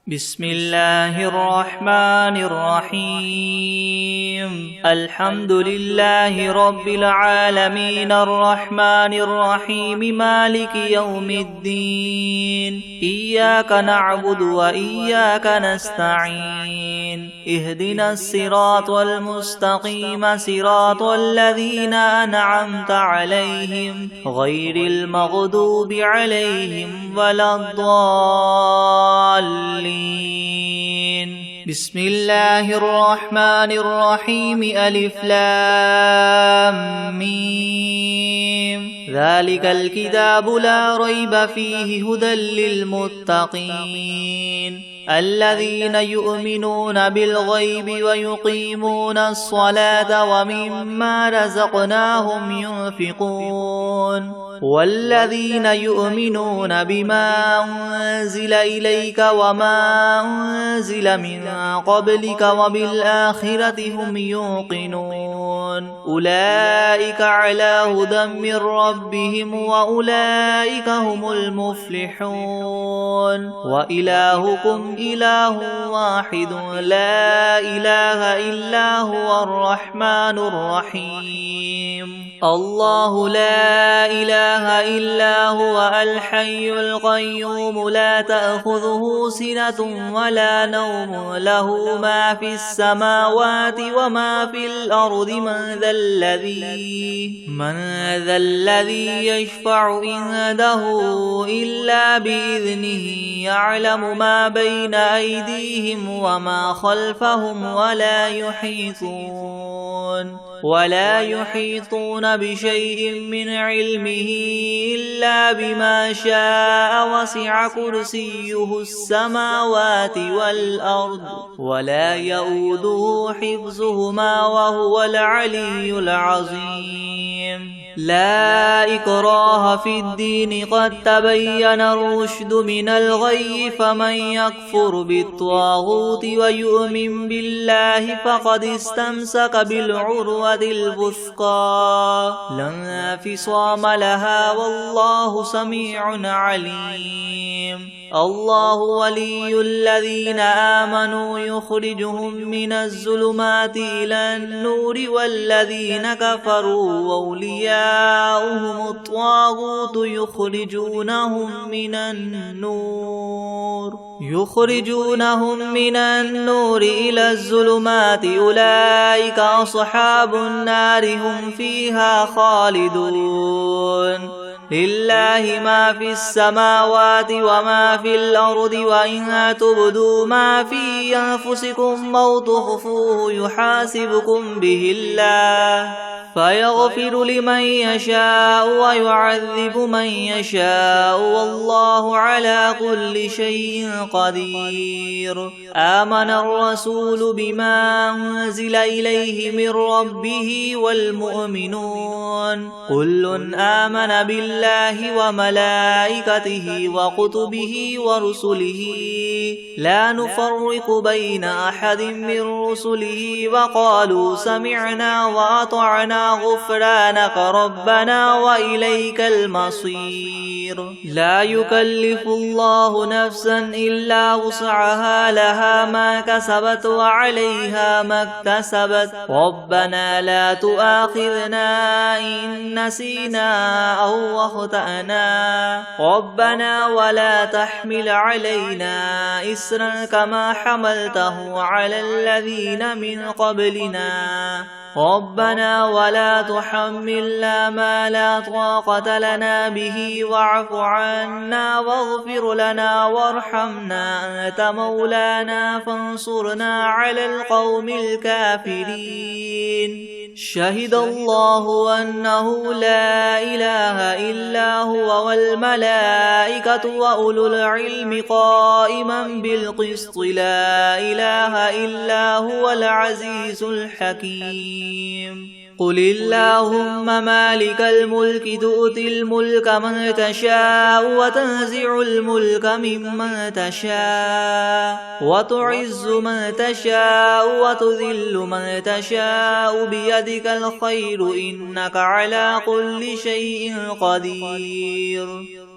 بسم الله الرحمن الرحيم الحمد لله رب العالمين الرحمن الرحيم مالك يوم الدين إياك نعبد وإياك نستعين اهدنا الصراط المستقيم صراط الذين أنعمت عليهم غير المغضوب عليهم ولا الضالين. بسم الله الرحمن الرحيم ألف لام ميم ذلك الكتاب لا ريب فيه هدى للمتقين الذين يؤمنون بالغيب ويقيمون الصلاة ومما رزقناهم ينفقون والذين يؤمنون بما أنزل إليك وما أنزل من قبلك وبالآخرة هم يوقنون أولئك على هدى من ربهم وأولئك هم المفلحون وإلهكم إله واحد لا إله إلا هو الرحمن الرحيم الله لا إله إلا هو الحي القيوم لا تأخذه سنة ولا نوم له ما في السماوات وما في الأرض من ذا الذي يشفع عنده إلا بإذنه يعلم ما بين أيديهم وما خلفهم ولا يحيطون بشيء من علمه إلا بما شاء وسع كرسيه السماوات والأرض ولا يؤوده حفظهما وهو العلي العظيم لا إكراه في الدين قد تبين الرشد من الغي فمن يكفر بالطاغوت ويؤمن بالله فقد استمسك بالعروة الوثقى لا انفصام لها والله سميع عليم الله ولي الذين آمنوا يخرجهم من الظلمات إلى النور والذين كفروا أولياؤهم الطاغوت يخرجونهم من النور إلى الظلمات أولئك أصحاب النار هم فيها خالدون لله ما في السماوات وما في الأرض وإن تبدوا ما في أنفسكم أو تخفوه يحاسبكم به الله فيغفر لمن يشاء ويعذب من يشاء والله على كل شيء قدير آمن الرسول بما أنزل إليه من ربه والمؤمنون كل آمن بالله وملائكته وكتبه ورسله لا نفرق بين أحد من رسله وقالوا سمعنا وأطعنا غفرانك ربنا وإليك المصير لا يكلف الله نفسا إلا وسعها لها ما كسبت وعليها ما اكتسبت ربنا لا تؤاخذنا إن نسينا أو أخطأنا ربنا ولا تحمل علينا إسرا كما حملته على الذين من قبلنا ربنا ولا تحملنا ما لا طاقة لنا به واعف عنا واغفر لنا وارحمنا أنت مولانا فانصرنا على القوم الكافرين شهد الله أنه لا إله إلا هو والملائكة وأولو العلم قائما بالقسط لا إله إلا هو العزيز الحكيم قل اللهم مالك الملك تؤتي الملك من تشاء وتنزع الملك ممن تشاء وتعز من تشاء وتذل من تشاء بيدك الخير إنك على كل شيء قدير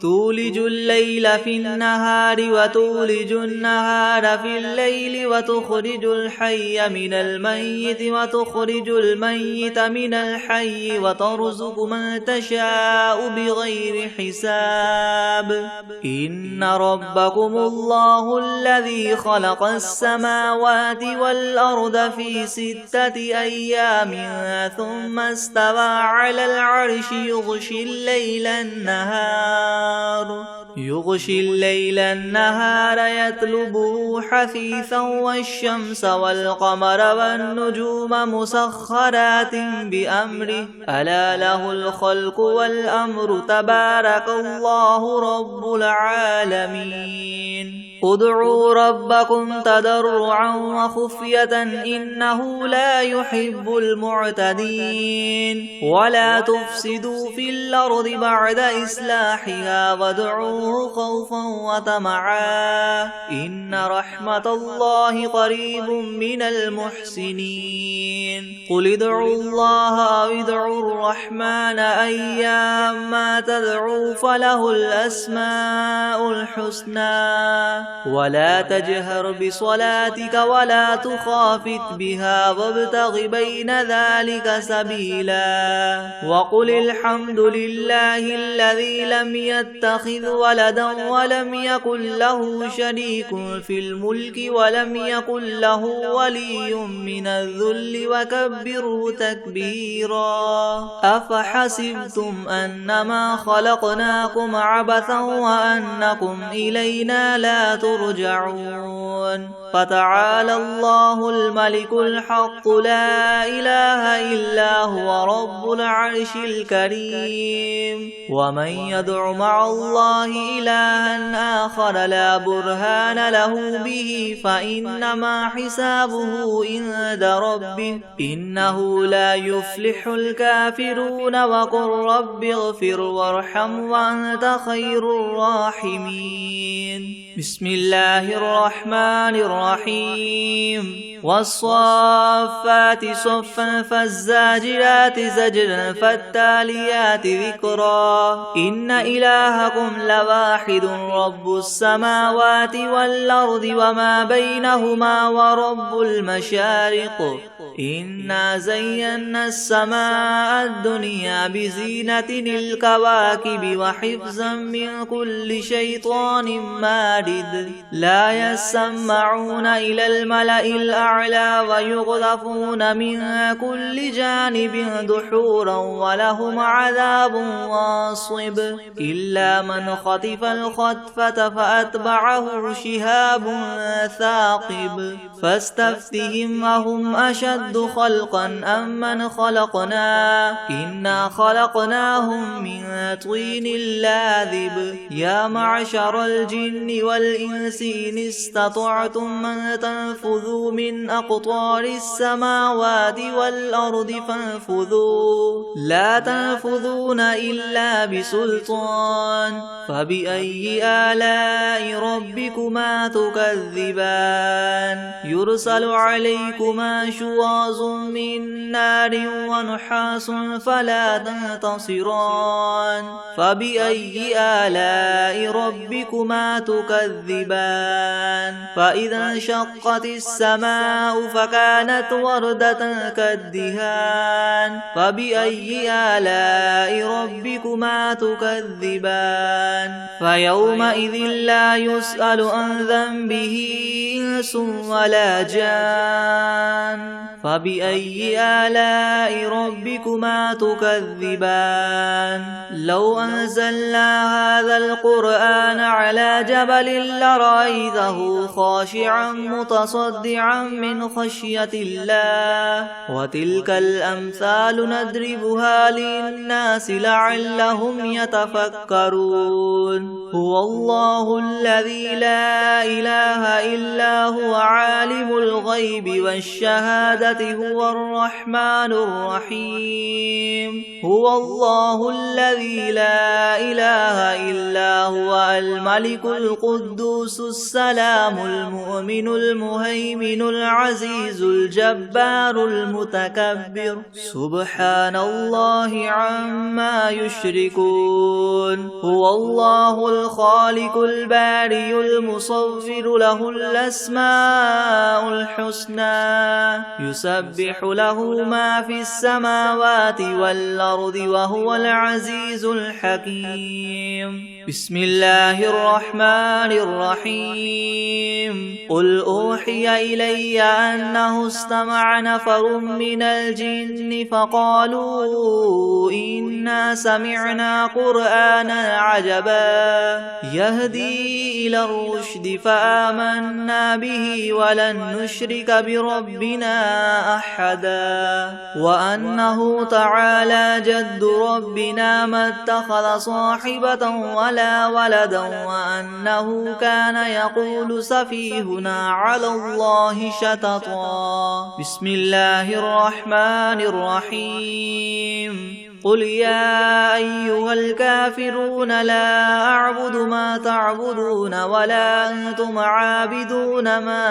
تولج الليل في النهار وتولج النهار في الليل وتخرج الحي من الميت وتخرج الميت من الحي وترزق من تشاء بغير حساب إن ربكم الله الذي خلق السماوات والأرض في 6 أيام ثم استوى على العرش يغشي الليل النهار يطلبه حثيثا والشمس والقمر والنجوم مسخرات بأمره ألا له الخلق والأمر تبارك الله رب العالمين ادعوا ربكم تضرعا وخفية إنه لا يحب المعتدين ولا تفسدوا في الأرض بعد إصلاحها وادعوه خوفا وطمعا إن رحمة الله قريب من المحسنين قل ادعوا الله أو ادعوا الرحمن أيما تدعوا فله الأسماء الحسنى ولا تجهر بصلاتك ولا تخافت بها وابتغ بين ذلك سبيلا وقل الحمد لله الذي لم يتخذ ولدا ولم يكن له شريك في الملك ولم يكن له ولي من الذل وكبره تكبيرا أفحسبتم أنما خلقناكم عبثا وأنكم إلينا لا ترجعون فتعالى الله الملك الحق لا إله إلا هو رب العرش الكريم ومن يدع مع الله إلها آخر لا برهان له به فإنما حسابه عند ربه إنه لا يفلح الكافرون وقل رب اغفر وارحم وأنت خير الراحمين بسم الله الرحمن الرحيم والصافات صفا فالزاجرات زجرا فالتاليات ذكرا إن إلهكم لواحد رب السماوات والأرض وما بينهما ورب المشارق إنا زينا السماء الدنيا بزينة الكواكب وحفظا من كل شيطان مارد لا يسمعون إلى الملأ الأعلى ويقذفون من كل جانب دحورا ولهم عذاب واصب إلا من خطف الخطفة فأتبعه شهاب ثاقب فاستفتهم أهم أشد خلقا أم من خلقنا إنا خلقناهم من طين لاذب يا معشر الجن والإنس إن استطعتم من تنفذوا من أقطار السماوات والأرض فانفذوا لا تنفذون إلا بسلطان فبأي آلاء ربكما تكذبان يرسل عليكما شواظ من نار ونحاس فلا تنتصران فبأي آلاء ربكما تكذبان فإذا انشقت السماء فكانت وردة كالدهان فبأي آلاء ربكما تكذبان فيومئذ لا يسأل عن ذنبه إنس ولا جان فبأي آلاء ربكما تكذبان لو أنزلنا هذا القرآن على جبل لرأيته خاشعا متصدعا من خشية الله وتلك الأمثال نضربها للناس لعلهم يتفكرون هو الله الذي لا إله إلا هو عالم الغيب والشهادة هو الرحمن الرحيم هو الله الذي لا إله إلا هو الملك القدوس السلام المؤمن المهيمن العزيز الجبار المتكبر سبحان الله عما يشركون هو الله الخالق البارئ المصور له الأسماء الحسنى يسبح له ما في السماوات والأرض وهو العزيز الحكيم بسم الله الرحمن الرحيم قل أوحي إلي أنه استمع نفر من الجن فقالوا إنا سمعنا قرآنا عجبا يهدي إلى الرشد فآمنا به ولن نشرك بربنا أحدا وأنه تعالى جد ربنا ما اتخذ صاحبة ولا ولدا وأنه كان يقول سفيهنا على الله شططا بسم الله الرحمن الرحيم قل يا أيها الكافرون لا أعبد ما تعبدون ولا أنتم عابدون ما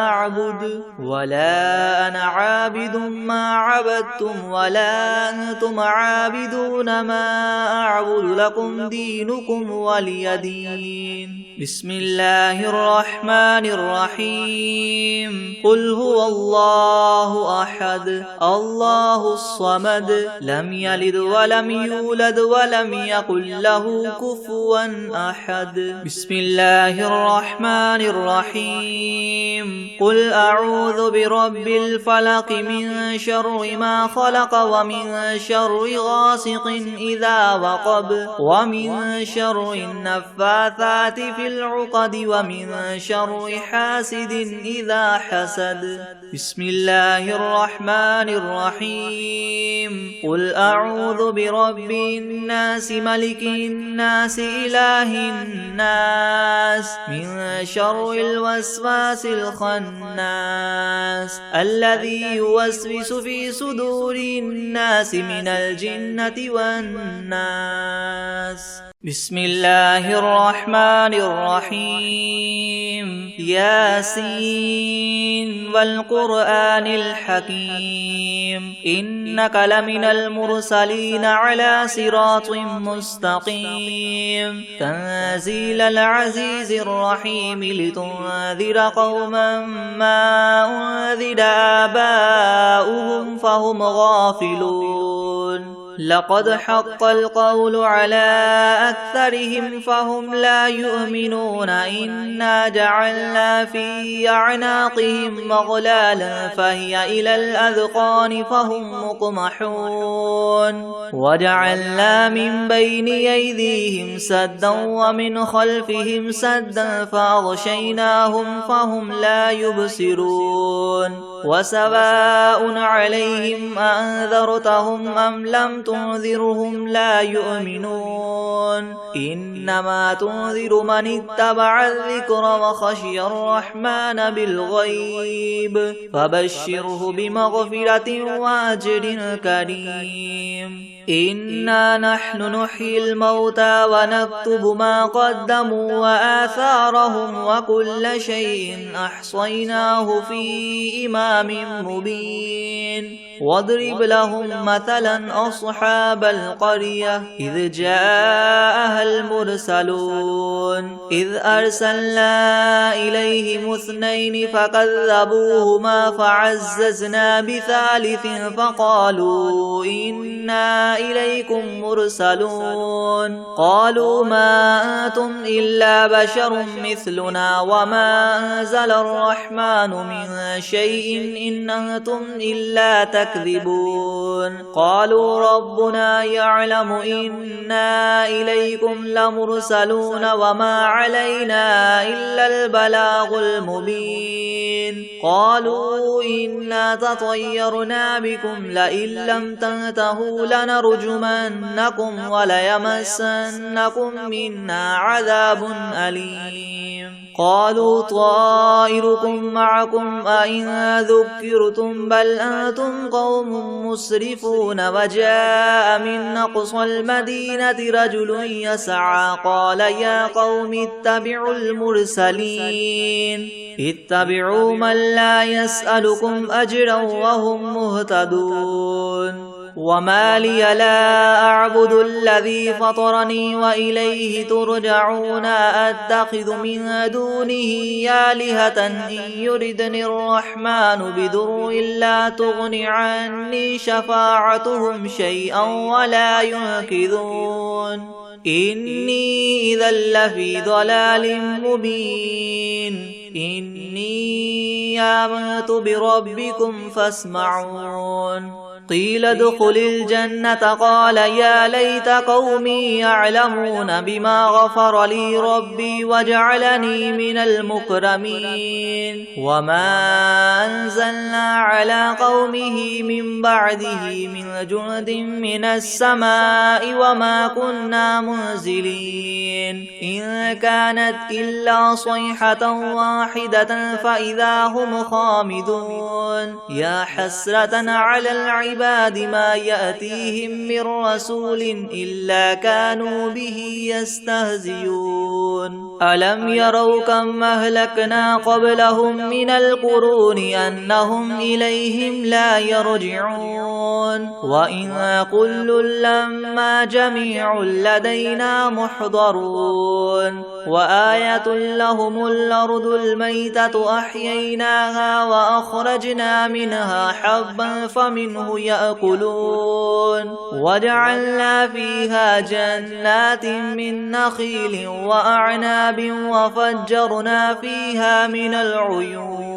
أعبد ولا أنا عابد ما عبدتم ولا أنتم عابدون ما أعبد لكم دينكم ولي دين بسم الله الرحمن الرحيم قل هو الله أحد الله الصمد لم يلد ولم يولد ولم يكن له كفوا أحد بسم الله الرحمن الرحيم قل أعوذ برب الفلق من شر ما خلق ومن شر غاسق إذا وقب ومن شر النفاثات في العقد ومن شر حاسد إذا حسد بسم الله الرحمن الرحيم قل أعوذ برب الناس ملك الناس إله الناس من شر الوسواس الخناس الذي يوسوس في صدور الناس من الجنة والناس بسم الله الرحمن الرحيم ياسين والقرآن الحكيم إنك لمن المرسلين على صراط مستقيم تنزيل العزيز الرحيم لتنذر قوما ما أنذر آباؤهم فهم غافلون لقد حق القول على أكثرهم فهم لا يؤمنون إنا جعلنا في أعناقهم مغلالا فهي إلى الأذقان فهم مقمحون وجعلنا من بين أيديهم سدا ومن خلفهم سدا فأغشيناهم فهم لا يبصرون وسواء عليهم أنذرتهم أم لم تنذرهم لا يؤمنون إنما تنذر من اتبع الذكر وخشي الرحمن بالغيب فبشره بمغفرة وأجر كريم إنا نحن نحيي الموتى ونكتب ما قدموا وآثارهم وكل شيء أحصيناه في إمام مبين واضرب لهم مثلا أصحاب القرية إذ جاءها المرسلون إذ أرسلنا إليهم اثنين فكذبوهما فعززنا بثالث فقالوا إنا إليكم مرسلون قالوا ما أنتم إلا بشر مثلنا وما أنزل الرحمن من شيء إن أنتم إلا تكذبون قالوا ربنا يعلم إنا إليكم لمرسلون وما علينا إلا البلاغ المبين قالوا إنا تطيرنا بكم لئن لم تنتهوا لنرجمنكم وليمسنكم منا عذاب أليم قالوا طائركم معكم أئن ذكرتم بل أنتم قوم مسرفون وجاء من أقصى المدينة رجل يسعى قال يا قوم اتبعوا المرسلين اتبعوا من لا يسألكم أجرا وهم مهتدون وما لي لا أعبد الذي فطرني وإليه ترجعون أتخذ من دونه آلهة إن يردني الرحمن بضر لا تغن عني شفاعتهم شيئا ولا ينقذون إني إذا لفي ضلال مبين إني آمنت بربكم فاسمعون قيل ادخل الجنة قال يا ليت قومي يعلمون بما غفر لي ربي وجعلني من المكرمين وما أنزلنا على قومه من بعده من جند من السماء وما كنا منزلين إن كانت إلا صيحة واحدة فإذا هم خامدون يا حسرة على العباد ما يأتيهم من رسول إلا كانوا به يستهزئون ألم يروا كم أهلكنا قبلهم من القرون أنهم إليهم لا يرجعون وإن كل لما جميع لدينا محضرون وآية لهم الأرض الميتة أحييناها وأخرجنا منها حبا فمنه يأكلون وجعلنا فيها جنات من نخيل وأعناب وفجرنا فيها من العيون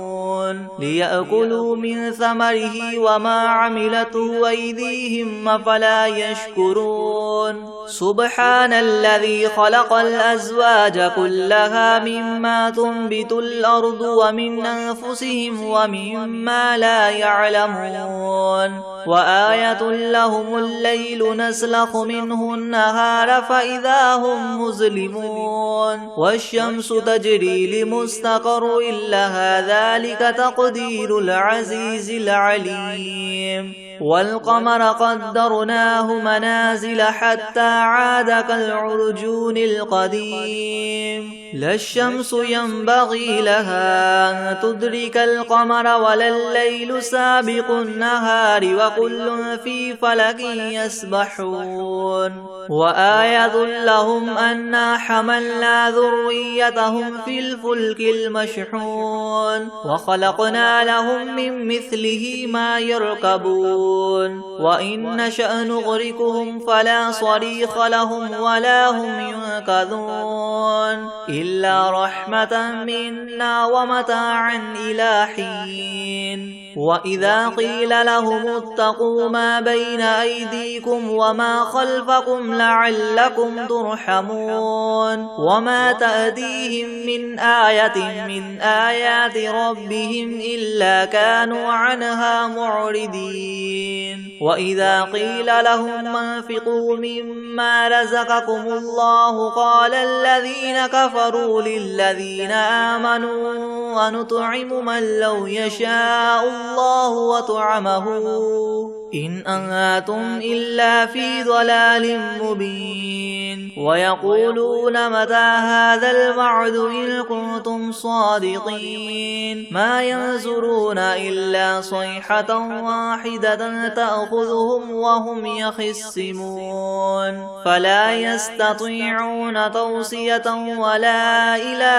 ليأكلوا من ثمره وما عملته أيديهم أفلا يشكرون سبحان الذي خلق الأزواج كلها مما تنبت الأرض ومن أنفسهم ومما لا يعلمون وآية لهم الليل نسلخ منه النهار فإذا هم مظلمون والشمس تجري لمستقر لها ذلك تقدير العزيز العليم والقمر قدرناه منازل حتى عاد كالعرجون القديم لا الشمس ينبغي لها أن تدرك القمر ولا الليل سابق النهار وكل في فلك يسبحون وآية لهم أنا حملنا ذريتهم في الفلك المشحون وخلقنا لهم من مثله ما يركبون وإن نشأ نغرقهم فلا صريخ لهم ولا هم ينقذون إلا رحمة منا ومتاعا إلى حين وإذا قيل لهم اتقوا ما بين أيديكم وما خلفكم لعلكم ترحمون وما تأتيهم من آية من آيات ربهم إلا كانوا عنها معرضين وإذا قيل لهم انفقوا مما رزقكم الله قال الذين كفروا للذين آمنوا ونطعم من لو يشاء الله وطعمه إن أنتم إلا في ضلال مبين ويقولون متى هذا الوعد إن كنتم صادقين ما ينظرون إلا صيحة واحدة تأخذهم وهم يخصمون فلا يستطيعون توصية ولا إلى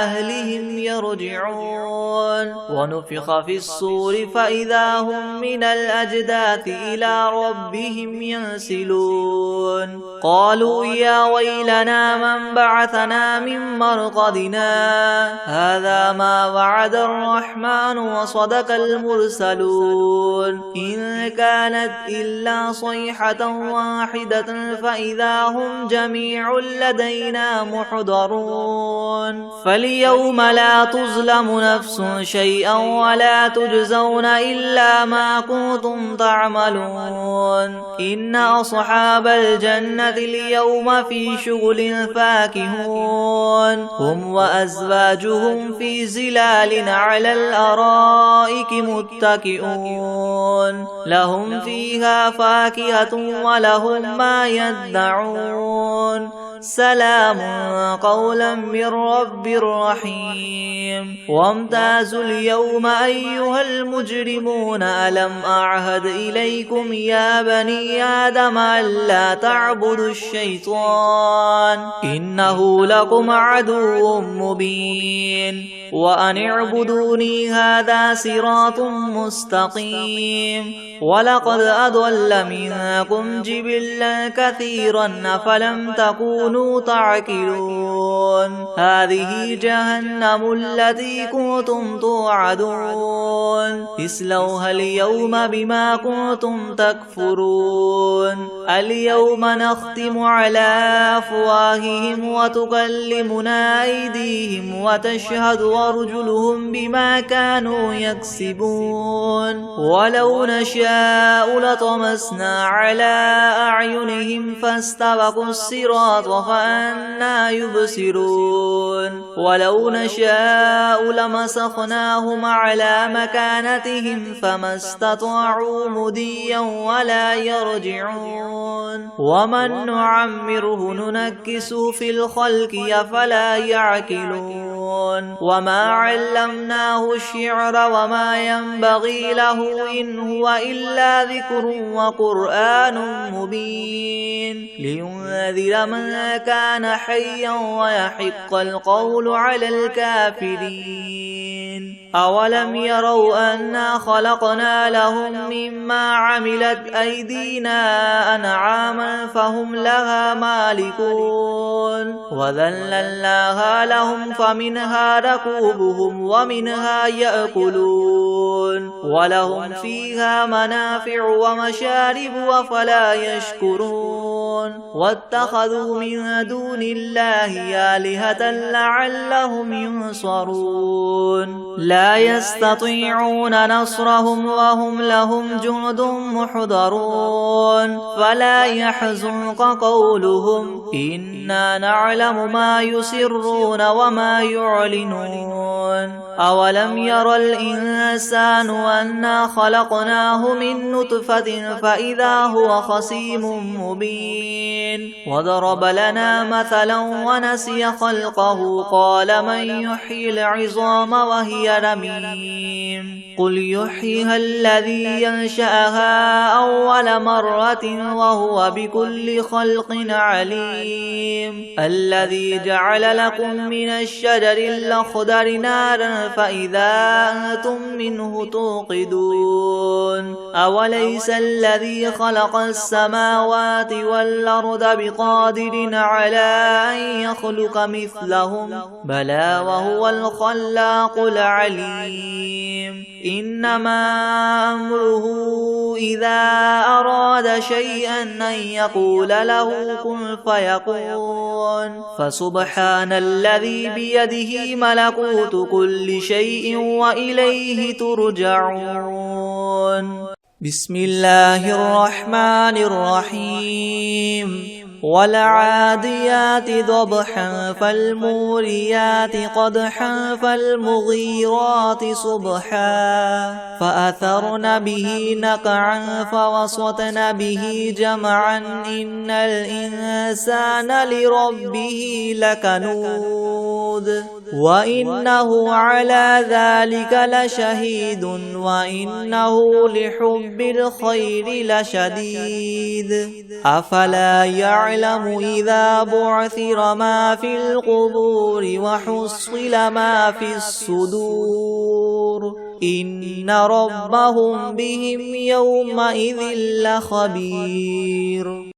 أهلهم يرجعون ونفخ في الصور فإذا هم من الأجداث إلى ربهم ينسلون قالوا يا ويلنا من بعثنا من مرقدنا هذا ما وعد الرحمن وصدق المرسلون إن كانت إلا صيحة واحدة فإذا هم جميع لدينا محضرون فاليوم لا تظلم نفس شيئا ولا تجزون إلا ما كنتم تعملون إن أصحاب الجنة اليوم في شغل فاكهون هم وأزواجهم في زلال على الأرائك متكئون لهم فيها فاكهة ولهم ما يدعون سلام قولا من رب رحيم وامتازوا اليوم أيها المجرمون ألم أعهد إليكم يا بني آدم ألا تعبدوا الشيطان إنه لكم عدو مبين وأن اعبدوني هذا صراط مستقيم ولقد أضل منكم جبلا كثيرا أفلم تكونوا تعقلون هذه جهنم التي كنتم توعدون اصلوها اليوم بما كنتم تكفرون اليوم نختم على أفواههم وتكلمنا أيديهم وتشهد أرجلهم بما كانوا يكسبون ولو نشاء لطمسنا على أعينهم فاستبقوا الصراط فأنى يبصرون ولو نشاء لمسخناهم على مكانتهم فما استطاعوا مضيا ولا يرجعون ومن نعمره ننكسه في الخلق أفلا يعقلون وما علمناه الشعر وما ينبغي له إن هو إلا ذكر وقرآن مبين لينذر من كان حيا ويحق القول على الكافرين أولم يروا أنا خلقنا لهم مما عملت أيدينا أنعاما فهم لها مالكون وذللناها لهم فمنها ركوبهم ومنها يأكلون ولهم فيها منافع ومشارب أفلا يشكرون واتخذوا من دون الله آلهة لعلهم ينصرون لا يستطيعون نصرهم وهم لهم جند محضرون فلا يحزنك قولهم إنا نعلم ما يسرون وما يعلنون أولم ير الإنسان أنا خلقناه من نطفة فإذا هو خصيم مبين وضرب لنا مثلا ونسي خلقه قال من يحيي العظام وهي رميم قل يحييها الذي ينشأها أول مرة وهو بكل خلق عليم الذي جعل لكم من الشجر الأخضر نارا فإذا أنتم منه توقدون أوليس الذي خلق السماوات والأرض بقادر على أن يخلق مثلهم بلى وهو الخلاق العليم إنما أمره إذا أراد شيئا أن يقول له كن فيكون فسبحان الذي بيده ملكوت كل شيء وإليه ترجعون بسم الله الرحمن الرحيم والعاديات ضبحا فالموريات قدحا فالمغيرات صبحا فأثرن به نقعا فوسطن به جمعا إن الإنسان لربه لكنود وإنه على ذلك لشهيد وإنه لحب الخير لشديد أفلا يعلم إذا بعثر ما في القبور وحصل ما في الصدور إن ربهم بهم يومئذ لخبير